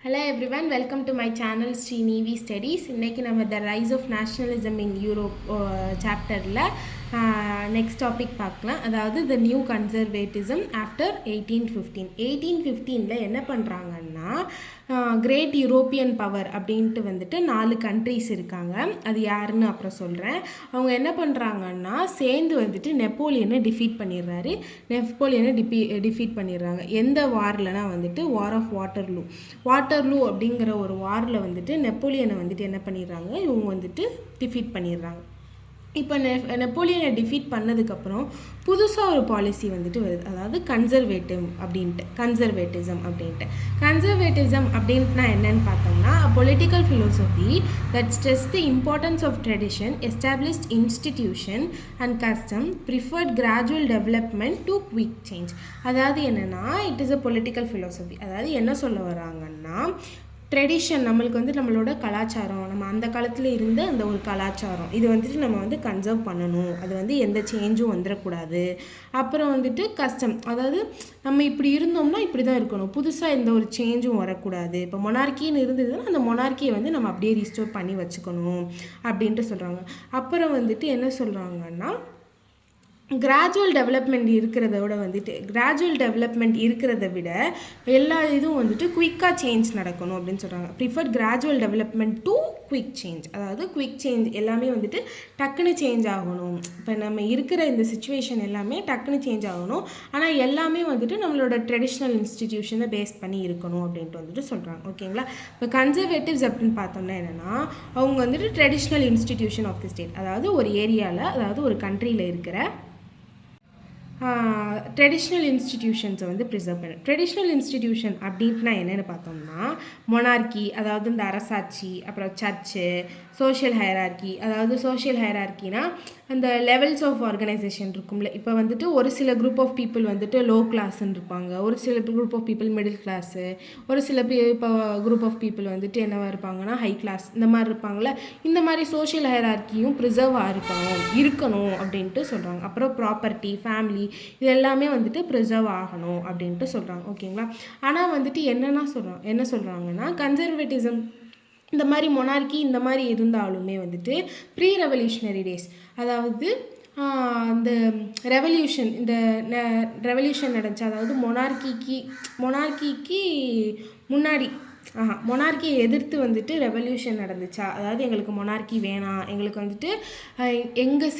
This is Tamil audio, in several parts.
Hello everyone, welcome to my channel Srinivi Studies. இன்னைக்கு நம்ம The Rise of Nationalism in Europe சாப்டரில் நெக்ஸ்ட் டாபிக் பார்க்கலாம். அதாவது The New Conservatism after 1815. 1815 என்ன பண்ணுறாங்கன்னா கிரேட் யூரோப்பியன் பவர் அப்படின்ட்டு வந்துட்டு 4 கண்ட்ரிஸ் இருக்காங்க. அது யாருன்னு அப்புறம் சொல்கிறேன். அவங்க என்ன பண்ணுறாங்கன்னா சேர்ந்து வந்துட்டு நெப்போலியனை டிஃபீட் பண்ணிடுறாரு. டிஃபீட் பண்ணிடுறாங்க. எந்த வார்லனா வந்துட்டு வார் ஆஃப் வாட்டர்லூ அப்படிங்கிற ஒரு வாரில் வந்துட்டு நெப்போலியனை வந்துட்டு என்ன பண்ணிடுறாங்க, இவங்க வந்துட்டு டிஃபீட் பண்ணிடுறாங்க. இப்போ நெப்போலியனை டிஃபீட் பண்ணதுக்கப்புறம் புதுசாக ஒரு பாலிசி வந்துட்டு வருது, அதாவது கன்சர்வேட்டிசம் அப்படின்ட்டுனா என்னன்னு பார்த்தோம்னா political philosophy that stress the importance of tradition, established institution and custom, preferred gradual development to quick change. அதாவது என்னென்னா it is a political philosophy. அதாவது என்ன சொல்ல வராங்கன்னா ட்ரெடிஷன் நம்மளுக்கு வந்து நம்மளோட கலாச்சாரம், நம்ம அந்த காலத்தில் இருந்த அந்த ஒரு கலாச்சாரம், இது வந்துட்டு நம்ம வந்து கன்சர்வ் பண்ணணும். அது வந்து எந்த சேஞ்சும் வந்துடக்கூடாது. அப்புறம் வந்துட்டு கஸ்டம், அதாவது நம்ம இப்படி இருந்தோம்னா இப்படி தான் இருக்கணும், புதுசாக எந்த ஒரு சேஞ்சும் வரக்கூடாது. இப்போ மொனார்க்கின்னு இருந்ததுன்னா அந்த மொனார்க்கியை வந்து நம்ம அப்படியே ரீஸ்டோர் பண்ணி வச்சுக்கணும் அப்படின்ட்டு சொல்கிறாங்க. அப்புறம் வந்துட்டு என்ன சொல்கிறாங்கன்னா கிராஜுவல் டெவலப்மெண்ட் இருக்கிறத விட எல்லா இதுவும் வந்துட்டு குயிக்காக சேஞ்ச் நடக்கணும் அப்படின்னு சொல்கிறாங்க. Prefer gradual development to quick change. அதாவது குயிக் சேஞ்ச் எல்லாமே வந்துட்டு டக்குன்னு சேஞ்ச் ஆகணும். இப்போ நம்ம இருக்கிற இந்த சுச்சுவேஷன் எல்லாமே டக்குன்னு சேஞ்ச் ஆகணும். ஆனால் எல்லாமே வந்துட்டு நம்மளோட ட்ரெடிஷ்னல் இன்ஸ்டிடியூஷனை பேஸ் பண்ணி இருக்கணும் அப்படின்ட்டு வந்துட்டு சொல்கிறாங்க. ஓகேங்களா? இப்போ கன்சர்வேட்டிவ்ஸ் அப்படின்னு பார்த்தோம்னா என்னென்னா அவங்க வந்துட்டு traditional institution of the state, அதாவது ஒரு ஏரியாவில், அதாவது ஒரு கண்ட்ரியில் இருக்கிற ட்ரெடிஷ்னல் இன்ஸ்டிடியூஷன்ஸை வந்து ப்ரிசர்வ் பண்ணு. ட்ரெடிஷ்னல் இன்ஸ்டிடியூஷன் அப்படின்ட்டுனா என்னென்னு பார்த்தோம்னா மொனார்க்கி, அதாவது இந்த அரசாட்சி, அப்புறம் சர்ச்சு, சோஷியல் ஹைரார்க்கி. அதாவது சோஷியல் ஹைரார்க்கினா அந்த லெவல்ஸ் ஆஃப் ஆர்கனைசேஷன் இருக்கும்ல. இப்போ வந்துட்டு ஒரு சில குரூப் ஆஃப் பீப்புள் வந்துட்டு லோ கிளாஸ்ன்னு இருப்பாங்க, ஒரு சில group of people middle class, ஒரு சில இப்போ குரூப் ஆஃப் பீப்புள் வந்துட்டு என்னவா இருப்பாங்கன்னா ஹை கிளாஸ், இந்த மாதிரி இருப்பாங்களே. இந்த மாதிரி சோஷியல் ஹைரார்க்கியும் ப்ரிசர்வாக இருக்கணும் அப்படின்ட்டு சொல்கிறாங்க. அப்புறம் ப்ராப்பர்ட்டி, ஃபேமிலி, இது எல்லாமே வந்துட்டு ப்ரிசர்வ் ஆகணும் அப்படின்ட்டு சொல்கிறாங்க. ஓகேங்களா? ஆனால் வந்துட்டு என்ன சொல்கிறாங்கன்னா கன்சர்வேட்டிசம் இந்த மாதிரி மொனார்க்கி இந்த மாதிரி இருந்தாலுமே வந்துட்டு ப்ரீ ரெவல்யூஷனரி டேஸ், அதாவது அந்த ரெவல்யூஷன் நடந்துச்சு, அதாவது மொனார்க்கிக்கு முன்னாடி மொனார்க்கியை எதிர்த்து வந்துட்டு ரெவல்யூஷன் நடந்துச்சா, அதாவது எங்களுக்கு மொனார்க்கி வேணாம், எங்களுக்கு வந்துட்டு எங்கள்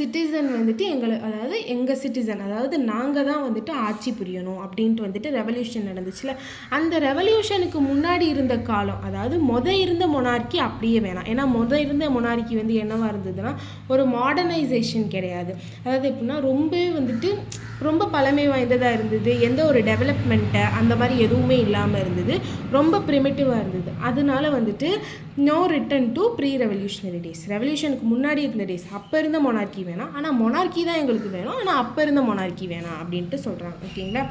சிட்டிசன் அதாவது நாங்கள் தான் வந்துட்டு ஆட்சி புரியணும் அப்படின்ட்டு வந்துட்டு ரெவல்யூஷன் நடந்துச்சுல. அந்த ரெவல்யூஷனுக்கு முன்னாடி இருந்த காலம், அதாவது இருந்த மொனார்க்கி அப்படியே வேணாம். ஏன்னா இருந்த மொனார்க்கி வந்து என்னவாக இருந்ததுன்னா ஒரு மாடர்னைசேஷன் கிடையாது. அதாவது எப்படின்னா ரொம்ப பழமை வாய்ந்ததாக இருந்தது, எந்த ஒரு டெவலப்மெண்ட்டை அந்த மாதிரி எதுவுமே இல்லாமல் இருந்தது, ரொம்ப ப்ரிமிட்டிவாக இருந்தது. அதனால வந்துட்டு no return to pre revolutionary days, ரெவல்யூஷனுக்கு முன்னாடி இருந்த டேஸ், அப்போ இருந்த மொனார்க்கி வேணாம், ஆனால் மொனார்க்கி தான் எங்களுக்கு வேணும், ஆனால் அப்போ இருந்த மொனார்க்கி வேணாம் அப்படின்ட்டு சொல்கிறாங்க. ஓகேங்களா?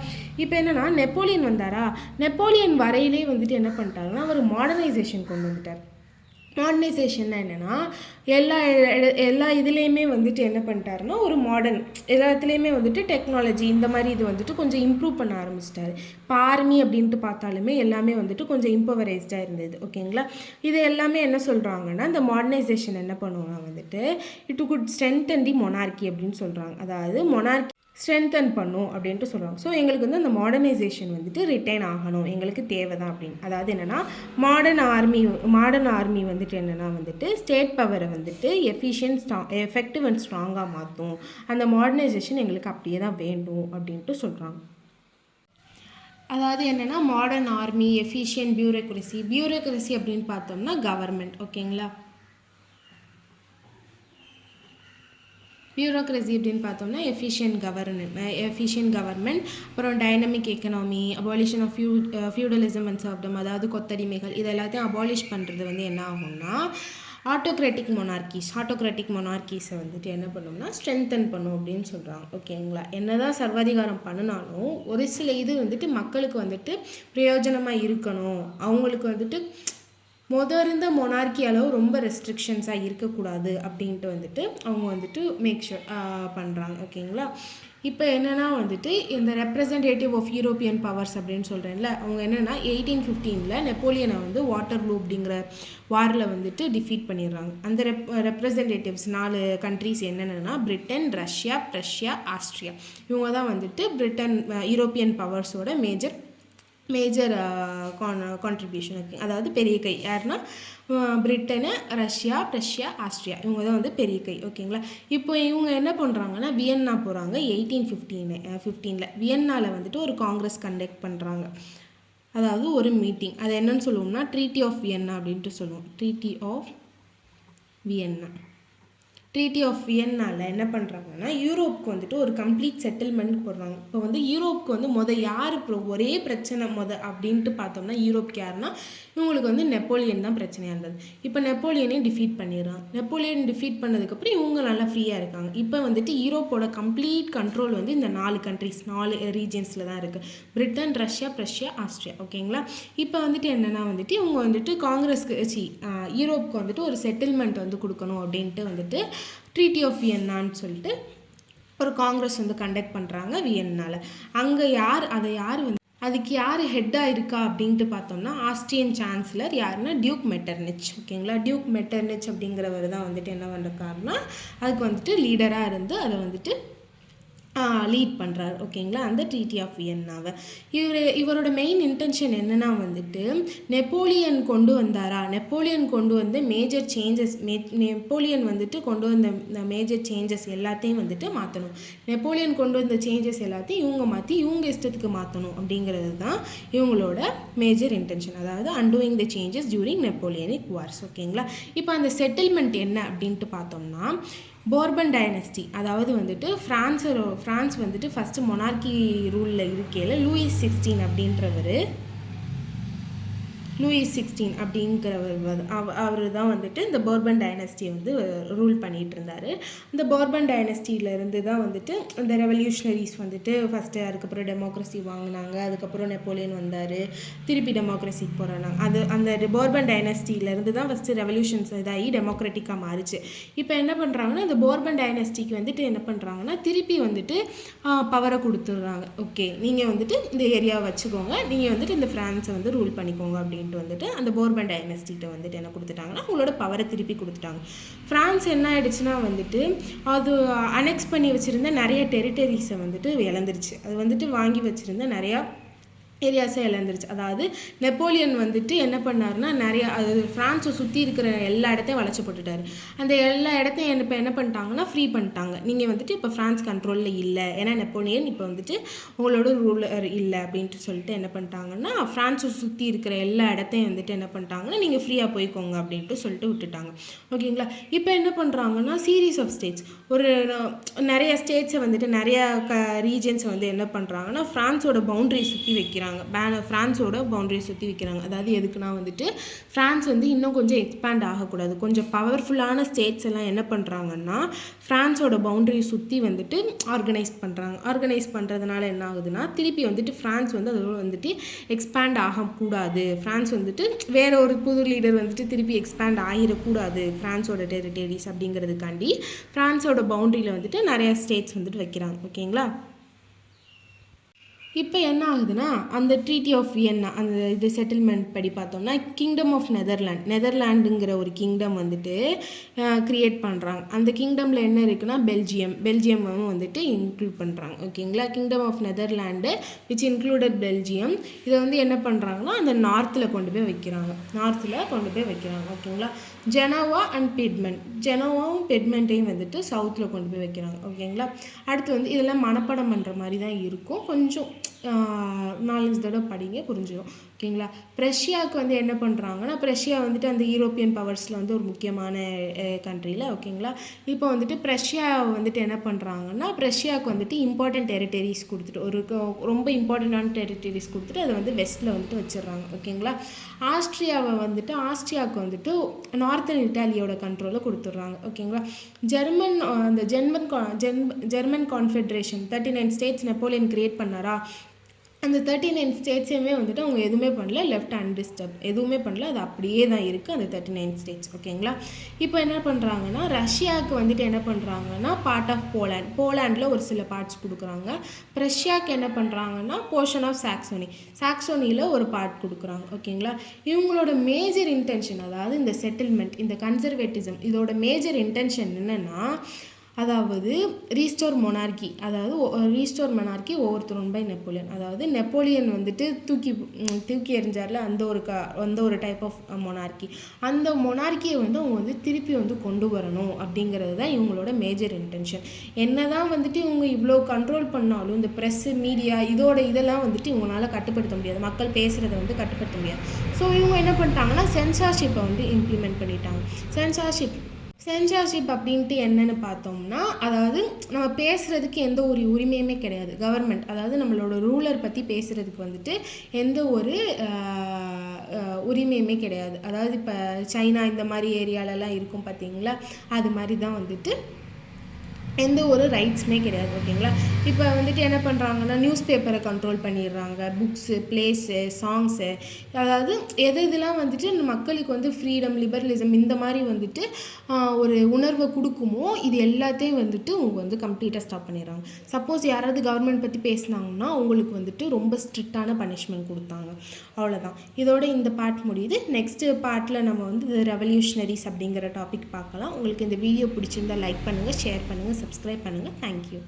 இப்போ என்னென்னா நெப்போலியன் வந்தாரா, நெப்போலியன் வரையிலே வந்துட்டு என்ன பண்ணிட்டாருன்னா அவர் மாடர்னைசேஷன் கொண்டு வந்துட்டார். மாடர்னைசேஷன்னா என்னென்னா எல்லா இதுலேயுமே வந்துட்டு என்ன பண்ணிட்டாருன்னா ஒரு எல்லாத்துலேயுமே வந்துட்டு டெக்னாலஜி இந்த மாதிரி இது வந்துட்டு கொஞ்சம் இம்ப்ரூவ் பண்ண ஆரம்பிச்சிட்டாரு. இப்போ ஆர்மி அப்படின்ட்டு பார்த்தாலுமே எல்லாமே வந்துட்டு கொஞ்சம் இம்பவரைஸ்டாக இருந்தது. ஓகேங்களா? இது எல்லாமே என்ன சொல்கிறாங்கன்னா இந்த மாடர்னைசேஷன் என்ன பண்ணுவாங்க வந்துட்டு இட் குட் ஸ்ட்ரென்தன் தி மொனார்க்கி அப்படின்னு சொல்கிறாங்க. அதாவது மொனார்க்கி ஸ்ட்ரென்தன் பண்ணும் அப்படின்ட்டு சொல்கிறாங்க. ஸோ எங்களுக்கு வந்து அந்த மாடர்னைசேஷன் வந்துட்டு ரிட்டைன் ஆகணும், எங்களுக்கு தேவை தான் அப்படின்னு. அதாவது என்னென்னா மாடர்ன் ஆர்மி வந்துட்டு என்னென்னா வந்துட்டு ஸ்டேட் பவரை வந்துட்டு எஃபெக்டிவ் அண்ட் ஸ்ட்ராங்காக மாற்றும். அந்த மாடர்னைசேஷன் எங்களுக்கு அப்படியே தான் வேண்டும் அப்படின்ட்டு சொல்கிறாங்க. அதாவது என்னென்னா மாடர்ன் ஆர்மி, எஃபிஷியன்ட், பியூரோக்ரசி அப்படின்னு பார்த்தோம்னா கவர்மெண்ட். ஓகேங்களா? பியூரோக்ரசி அப்படின்னு பார்த்தோம்னா எஃபிஷியன்ட் கவர்மெண்ட், அப்புறம் dynamic economy, abolition of feudalism and serfdom, அதாவது கொத்தடிமைகள், இது எல்லாத்தையும் அபாலிஷ் பண்ணுறது வந்து என்ன ஆகும்னா ஆட்டோக்ராட்டிக் மொனார்க்கிஸை வந்துட்டு என்ன பண்ணோம்னா ஸ்ட்ரென்தன் பண்ணும் அப்படின்னு சொல்கிறாங்க. ஓகேங்களா? என்னதான் சர்வாதிகாரம் பண்ணினாலும் ஒரு சில இது வந்துட்டு மக்களுக்கு வந்துட்டு பிரயோஜனமாக இருக்கணும், அவங்களுக்கு வந்துட்டு இருந்த மொனார்க்கி அளவு ரொம்ப ரெஸ்ட்ரிக்ஷன்ஸாக இருக்கக்கூடாது அப்படின்ட்டு வந்துட்டு அவங்க வந்துட்டு மேக் ஷூர் பண்ணுறாங்க. ஓகேங்களா? இப்போ என்னென்னா வந்துட்டு இந்த ரெப்ரசன்டேட்டிவ் ஆஃப் யூரோப்பியன் பவர்ஸ் அப்படின்னு சொல்கிறேன்ல, அவங்க என்னென்னா 1815 நெப்போலியனை வந்து வாட்டர்லூ அப்படிங்கிற வாரில் வந்துட்டு டிஃபீட் பண்ணிடுறாங்க. அந்த ரெப்ரசன்டேட்டிவ்ஸ் 4 கண்ட்ரிஸ் என்னென்னா பிரிட்டன், ரஷ்யா, பிரஷ்யா, ஆஸ்ட்ரியா. இவங்க தான் வந்துட்டு பிரிட்டன் யூரோப்பியன் பவர்ஸோட மேஜர் கான்ட்ரிபியூஷனுக்கு, அதாவது பெரிய கை யாருன்னா பிரிட்டனு, ரஷ்யா, பிரஷ்யா, ஆஸ்ட்ரியா. இவங்க தான் வந்து பெரிய கை. ஓகேங்களா. இப்போ இவங்க என்ன பண்ணுறாங்கன்னா வியன்னா போகிறாங்க 1815. வியன்னாவில் வந்துட்டு ஒரு காங்கிரஸ் கண்டக்ட் பண்ணுறாங்க. அதாவது ஒரு மீட்டிங். அது என்னன்னு சொல்லுவோம்னா ட்ரீட்டி ஆஃப் வியன்னா அப்படின்ட்டு சொல்லுவோம். Treaty of Vienna. Treaty of வியன்னாவில் என்ன பண்ணுறாங்கன்னா யூரோப்புக்கு வந்துட்டு ஒரு கம்ப்ளீட் செட்டில்மெண்ட் போடுறாங்க. இப்போ வந்து யூரோப்புக்கு வந்து யார் ஒரே பிரச்சனை அப்படின்ட்டு பார்த்தோம்னா யூரோப்புக்கு யாருன்னா இவங்களுக்கு வந்து நெப்போலியன் தான் பிரச்சனையாக இருந்தது. இப்போ நெப்போலியனையும் டிஃபீட் பண்ணிடுறாங்க. நெப்போலியன் டிஃபீட் பண்ணதுக்கப்புறம் இவங்க நல்லா ஃப்ரீயாக இருக்காங்க. இப்போ வந்துட்டு யூரோப்போட கம்ப்ளீட் கண்ட்ரோல் வந்து இந்த 4 கண்ட்ரிஸ் 4 ரீஜன்ஸில் தான் இருக்குது. Britain, Russia, Prussia, Austria. ஓகேங்களா. இப்போ வந்துட்டு என்னென்னா வந்துட்டு இவங்க வந்துட்டு காங்கிரஸ்க்கு யூரோப்புக்கு வந்துட்டு ஒரு செட்டில்மெண்ட் வந்து கொடுக்கணும் அப்படின்ட்டு வந்துட்டு ட்ரீட்டி ஆஃப் வியன்னான்னு சொல்லிட்டு ஒரு காங்கிரஸ் வந்து கண்டக்ட் பண்ணுறாங்க வியன்னால. அங்கே அதுக்கு யார் ஹெட்டாக இருக்கா அப்படின்ட்டு பார்த்தோம்னா ஆஸ்ட்ரியன் சான்சலர் யாருன்னா டியூக் மெட்டர்னிச். ஓகேங்களா. டியூக் மெட்டர்னிச் அப்படிங்கிறவர் தான் வந்துட்டு என்ன பண்ணுறாருன்னா அதுக்கு வந்துட்டு லீடராக இருந்து அதை வந்துட்டு லீட் பண்ணுறாரு. ஓகேங்களா. அந்த ட்ரீட்டி ஆஃப் வியன்னாவை இவரோட மெயின் இன்டென்ஷன் என்னென்னா வந்துட்டு நெப்போலியன் கொண்டு வந்தாரா, நெப்போலியன் கொண்டு வந்து மேஜர் சேஞ்சஸ் நெப்போலியன் வந்துட்டு கொண்டு வந்த மேஜர் சேஞ்சஸ் எல்லாத்தையும் வந்துட்டு மாற்றணும். நெப்போலியன் கொண்டு வந்த சேஞ்சஸ் எல்லாத்தையும் இவங்க மாற்றி இவங்க இஷ்டத்துக்கு மாற்றணும் அப்படிங்கிறது தான் இவங்களோட மேஜர் இன்டென்ஷன். அதாவது undoing the changes during Napoleonic wars. ஓகேங்களா. இப்போ அந்த செட்டில்மெண்ட் என்ன அப்படின்ட்டு பார்த்தோம்னா போர்பன் டைனஸ்டி, அதாவது வந்துட்டு ஃப்ரான்ஸ் வந்துட்டு ஃபஸ்ட்டு மொனார்கி ரூலில் இருக்கையில் லூயிஸ் 16 அப்படின்றவர் அவர் தான் வந்துட்டு இந்த போர்பன் டைனஸ்டியை வந்து ரூல் பண்ணிகிட்டு இருந்தார். இந்த போர்பன் டைனஸ்டியிலேருந்து தான் வந்துட்டு இந்த ரெவல்யூஷனரிஸ் வந்துட்டு ஃபஸ்ட்டு அதுக்கப்புறம் டெமோக்ரஸி வாங்கினாங்க. அதுக்கப்புறம் நெப்போலியன் வந்தார், திருப்பி டெமோக்ரஸிக்கு போகிறாங்க. அந்த போர்பன் டைனஸ்டியிலேருந்து தான் ஃபஸ்ட்டு ரெவல்யூஷன்ஸ் இதாகி டெமோக்ராட்டிக்காக மாறிச்சு. இப்போ என்ன பண்ணுறாங்கன்னா இந்த போர்பன் டைனஸ்டிக்கு வந்துட்டு என்ன பண்ணுறாங்கன்னா திருப்பி வந்துட்டு பவரை கொடுத்துட்றாங்க. ஓகே, நீங்கள் வந்துட்டு இந்த ஏரியாவை வச்சுக்கோங்க, நீங்கள் வந்துட்டு இந்த ஃப்ரான்ஸை வந்து ரூல் பண்ணிக்கோங்க அப்படின்னு வந்துட்டு அந்த போர்பன் டைனஸ்டிகிட்ட வந்துட்டு என்ன கொடுத்துட்டாங்கன்னா அவங்களோட பவரை திருப்பி கொடுத்துட்டாங்க. ஃப்ரான்ஸ் என்ன ஆயிடுச்சுன்னா வந்துட்டு அது அனெக்ஸ் பண்ணி வச்சுருந்த நிறைய டெரிட்டரிஸை வந்துட்டு இழந்துருச்சு. அது வந்துட்டு வாங்கி வச்சுருந்த நிறையா ஏரியாஸே இழந்துருச்சு. அதாவது நெப்போலியன் வந்துட்டு என்ன பண்ணாருன்னா நிறையா ஃப்ரான்ஸை சுற்றி இருக்கிற எல்லா இடத்தையும் வளைச்சி போட்டுட்டார். அந்த எல்லா இடத்தையும் இப்போ என்ன பண்ணிட்டாங்கன்னா ஃப்ரீ பண்ணிட்டாங்க. நீங்கள் வந்துட்டு இப்போ ஃப்ரான்ஸ் கண்ட்ரோலில் இல்லை, ஏன்னா நெப்போலியன் இப்போ வந்துட்டு உங்களோட ரூலர் இல்லை அப்படின்ட்டு சொல்லிட்டு என்ன பண்ணிட்டாங்கன்னா ஃப்ரான்ஸை சுற்றி இருக்கிற எல்லா இடத்தையும் வந்துட்டு என்ன பண்ணிட்டாங்கன்னா நீங்கள் ஃப்ரீயாக போய்க்கோங்க அப்படின்ட்டு சொல்லிட்டு விட்டுட்டாங்க. ஓகேங்களா. இப்போ என்ன பண்ணுறாங்கன்னா சீரீஸ் ஆஃப் ஸ்டேட்ஸ் நிறைய ஸ்டேட்ஸை வந்துட்டு நிறையா ரீஜன்ஸை வந்து என்ன பண்ணுறாங்கன்னா ஃப்ரான்ஸோட பவுண்டரி சுற்றி வைக்கிறாங்க. ஃப்ரான்ஸோட பவுண்டரி சுற்றி வைக்கிறாங்க. அதாவது எதுக்குன்னா வந்துட்டு ஃப்ரான்ஸ் வந்து இன்னும் கொஞ்சம் எக்ஸ்பேண்ட் ஆகக்கூடாது. கொஞ்சம் பவர்ஃபுல்லான ஸ்டேட்ஸ் எல்லாம் என்ன பண்ணுறாங்கன்னா ஃப்ரான்ஸோட பவுண்டரி சுற்றி வந்துட்டு ஆர்கனைஸ் பண்ணுறதுனால என்ன ஆகுதுன்னா திருப்பி வந்துட்டு ஃப்ரான்ஸ் வந்து அதோட வந்துட்டு எக்ஸ்பேண்ட் ஆகக்கூடாது. ஃப்ரான்ஸ் வந்துட்டு வேற ஒரு புது லீடர் வந்துட்டு திருப்பி எக்ஸ்பேண்ட் ஆகிடக்கூடாது ஃப்ரான்ஸோட டெரிட்டரிஸ் அப்படிங்கிறதுக்காண்டி ஃப்ரான்ஸோட பவுண்டரியில் வந்துட்டு நிறையா ஸ்டேட்ஸ் வந்துட்டு வைக்கிறாங்க. ஓகேங்களா. இப்போ என்ன ஆகுதுன்னா அந்த ட்ரீட்டி ஆஃப் வியன்னா அந்த செட்டில்மெண்ட் படி பார்த்தோம்னா கிங்டம் ஆஃப் நெதர்லாண்டுங்கிற ஒரு கிங்டம் வந்துட்டு க்ரியேட் பண்ணுறாங்க. அந்த கிங்டமில் என்ன இருக்குன்னா பெல்ஜியமும் வந்துட்டு இன்க்ளூட் பண்ணுறாங்க. ஓகேங்களா. Kingdom of Netherland which included Belgium. இதை வந்து என்ன பண்ணுறாங்கன்னா அந்த நார்த்தில் கொண்டு போய் வைக்கிறாங்க. ஓகேங்களா. ஜெனோவா அண்ட் ஜெனோவாவும் பெட்மெண்ட்டையும் வந்துட்டு சவுத்தில் கொண்டு போய் வைக்கிறாங்க. ஓகேங்களா. அடுத்து வந்து இதெல்லாம் மனப்பாடம் பண்ணுற மாதிரி தான் இருக்கும். கொஞ்சம் 4 தடவை படிங்க, புரிஞ்சிடும். ஓகேங்களா. பிரஷ்யாவுக்கு வந்து என்ன பண்ணுறாங்கன்னா பிரஷ்யா வந்துட்டு அந்த யூரோப்பியன் பவர்ஸில் வந்து ஒரு முக்கியமான கண்ட்ரியில். ஓகேங்களா. இப்போ வந்துட்டு பிரஷ்யா வந்துட்டு என்ன பண்ணுறாங்கன்னா பிரஷ்யாவுக்கு வந்துட்டு இம்பார்ட்டன்ட் டெரிட்டரிஸ் கொடுத்துட்டு ரொம்ப இம்பார்ட்டண்ட்டான டெரிட்டரிஸ் கொடுத்துட்டு அதை வந்து வெஸ்ட்டில் வந்துட்டு வச்சிடுறாங்க. ஓகேங்களா. ஆஸ்ட்ரியாவுக்கு வந்துட்டு நார்த்தன் இட்டாலியோட கண்ட்ரோலில் கொடுத்துட்றாங்க. ஓகேங்களா. German confederation 39 states Napoleon create பண்ணாரா, அந்த 39 ஸ்டேட்ஸையுமே வந்துட்டு அவங்க எதுவுமே பண்ணல, லெஃப்ட் அன்டிஸ்டர்ப் எதுவுமே பண்ணல, அது அப்படியே தான் இருக்குது அந்த 39 ஸ்டேட்ஸ். ஓகேங்களா. இப்போ என்ன பண்ணுறாங்கன்னா ரஷ்யாவுக்கு வந்துட்டு என்ன பண்ணுறாங்கன்னா பார்ட் ஆஃப் போலாண்டில் ஒரு சில பார்ட்ஸ் கொடுக்குறாங்க. ரஷ்யாவுக்கு என்ன பண்ணுறாங்கன்னா போர்ஷன் ஆஃப் சாக்சோனியில் ஒரு பார்ட் கொடுக்குறாங்க. ஓகேங்களா. இவங்களோட மேஜர் இன்டென்ஷன், அதாவது இந்த செட்டில்மெண்ட், இந்த கன்சர்வேட்டிசம், இதோட மேஜர் இன்டென்ஷன் என்னென்னா, அதாவது ரீஸ்டோர் மொனார்கி, அதாவது restore monarchy over throne by Napoleon. அதாவது நெப்போலியன் வந்துட்டு தூக்கி எறிஞ்சார்ல, அந்த ஒரு டைப் ஆஃப் மொனார்கி. அந்த மொனார்கியை வந்து அவங்க வந்து திருப்பி வந்து கொண்டு வரணும் அப்படிங்கிறது தான் இவங்களோட மேஜர் இன்டென்ஷன். என்ன தான் வந்துட்டு இவங்க இவ்வளோ கண்ட்ரோல் பண்ணாலும் இந்த ப்ரெஸ்ஸு, மீடியா இதெல்லாம் வந்துட்டு இவங்களால கட்டுப்படுத்த முடியாது, மக்கள் பேசுகிறத வந்து கட்டுப்படுத்த முடியாது. ஸோ இவங்க என்ன பண்ணிட்டாங்கன்னா சென்சார்ஷிப்பை வந்து இம்ப்ளிமெண்ட் பண்ணிட்டாங்க. சென்சார்ஷிப் அப்படின்ட்டு என்னென்னு பார்த்தோம்னா, அதாவது நம்ம பேசுகிறதுக்கு எந்த ஒரு உரிமையுமே கிடையாது. கவர்மெண்ட், அதாவது நம்மளோட ரூலர் பற்றி பேசுகிறதுக்கு வந்துட்டு எந்த ஒரு உரிமையுமே கிடையாது. அதாவது இப்போ சைனா இந்த மாதிரி ஏரியாலலாம் இருக்கும் பார்த்தீங்களா, அது மாதிரி தான் வந்துட்டு எந்த ஒரு ரைட்ஸுமே கிடையாது. ஓகேங்களா. இப்போ வந்துட்டு என்ன பண்ணுறாங்கன்னா நியூஸ் பேப்பரை கண்ட்ரோல் பண்ணிடுறாங்க, புக்ஸு, பிளேஸு, சாங்ஸு, அதாவது இதெல்லாம் வந்துட்டு மக்களுக்கு வந்து ஃப்ரீடம், லிபரலிசம் இந்த மாதிரி வந்துட்டு ஒரு உணர்வை கொடுக்குமோ இது எல்லாத்தையும் வந்துட்டு அவங்க வந்து கம்ப்ளீட்டாக ஸ்டாப் பண்ணிடுறாங்க. சப்போஸ் யாராவது கவர்மெண்ட் பற்றி பேசினாங்கன்னா அவங்களுக்கு வந்துட்டு ரொம்ப ஸ்ட்ரிக்டான பனிஷ்மெண்ட் கொடுத்தாங்க. அவ்வளோதான். இதோட இந்த பார்ட் முடியுது. நெக்ஸ்ட்டு பார்ட்டில் நம்ம வந்து ரெவல்யூஷனரிஸ் அப்படிங்கிற டாபிக் பார்க்கலாம். உங்களுக்கு இந்த வீடியோ பிடிச்சிருந்தால் லைக் பண்ணுங்கள், ஷேர் பண்ணுங்கள், சப்ஸ்கிரைப் பண்ணுங்கள். தேங்க்யூ.